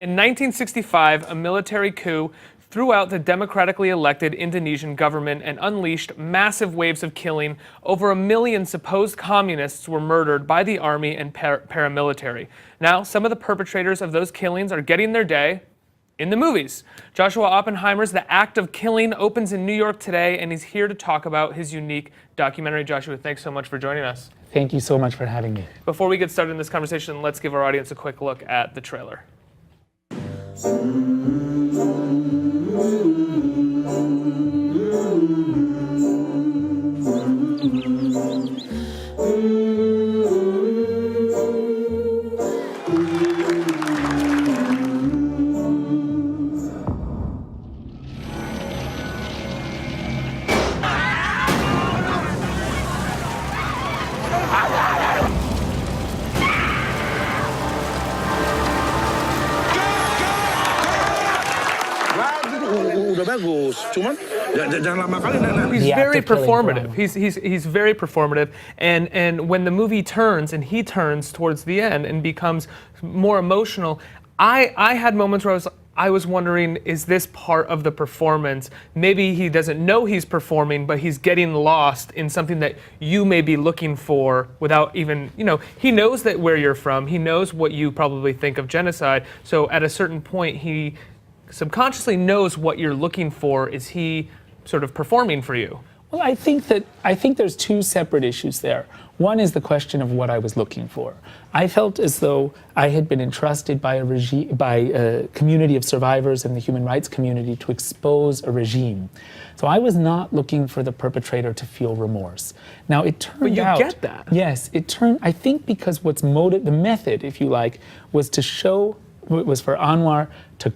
In 1965, a military coup threw out the democratically elected Indonesian government and unleashed massive waves of killing. Over 1 million supposed communists were murdered by the army and paramilitary. Now, some of the perpetrators of those killings are getting their day in the movies. Joshua Oppenheimer's The Act of Killing opens in New York today, and he's here to talk about his unique documentary. Joshua, thanks so much for joining us. Thank you so much for having me. Before we get started in this conversation, let's give our audience a quick look at the trailer. Udah bagus, cuman jangan lama kali He's very performative. He's very performative, and when the movie turns and he turns towards the end and becomes more emotional, I had moments where I was wondering, is this part of the performance? Maybe he doesn't know he's performing, but he's getting lost in something that you may be looking for without even, he knows that where you're from, he knows what you probably think of genocide, so at a certain point he subconsciously knows what you're looking for. Is he sort of performing for you? Well, I think there's two separate issues there. One is the question of what I was looking for. I felt as though I had been entrusted by a community of survivors in the human rights community to expose a regime. So I was not looking for the perpetrator to feel remorse. Now it turned out— But you get that. Yes, I think because the method, if you like, was to show, was for Anwar to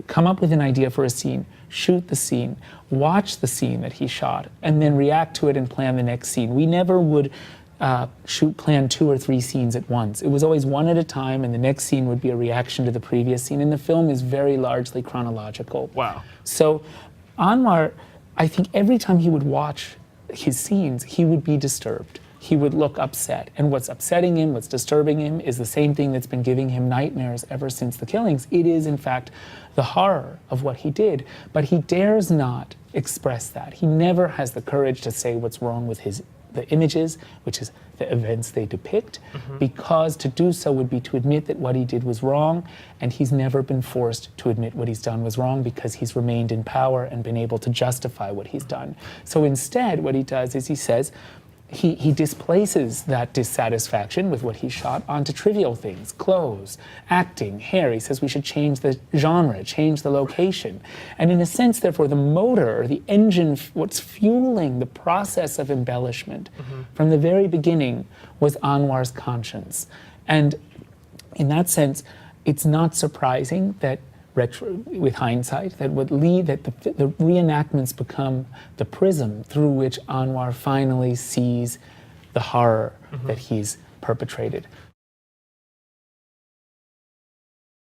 come up with an idea for a scene, shoot the scene, watch the scene that he shot, and then react to it and plan the next scene. We never would plan 2 or 3 scenes at once. It was always one at a time, and the next scene would be a reaction to the previous scene, and the film is very largely chronological. Wow. So Anwar, I think every time he would watch his scenes, he would be disturbed. He would look upset. And what's upsetting him, what's disturbing him, is the same thing that's been giving him nightmares ever since the killings. It is, in fact, the horror of what he did. But he dares not express that. He never has the courage to say what's wrong with the images, which is the events they depict, because to do so would be to admit that what he did was wrong, and he's never been forced to admit what he's done was wrong because he's remained in power and been able to justify what he's done. So instead, what he does is he says, he displaces that dissatisfaction with what he shot onto trivial things: clothes, acting, hair. He says we should change the genre, change the location. And in a sense, therefore, the motor, the engine, what's fueling the process of embellishment from the very beginning was Anwar's conscience. And in that sense, it's not surprising that with hindsight, that the reenactments become the prism through which Anwar finally sees the horror that he's perpetrated.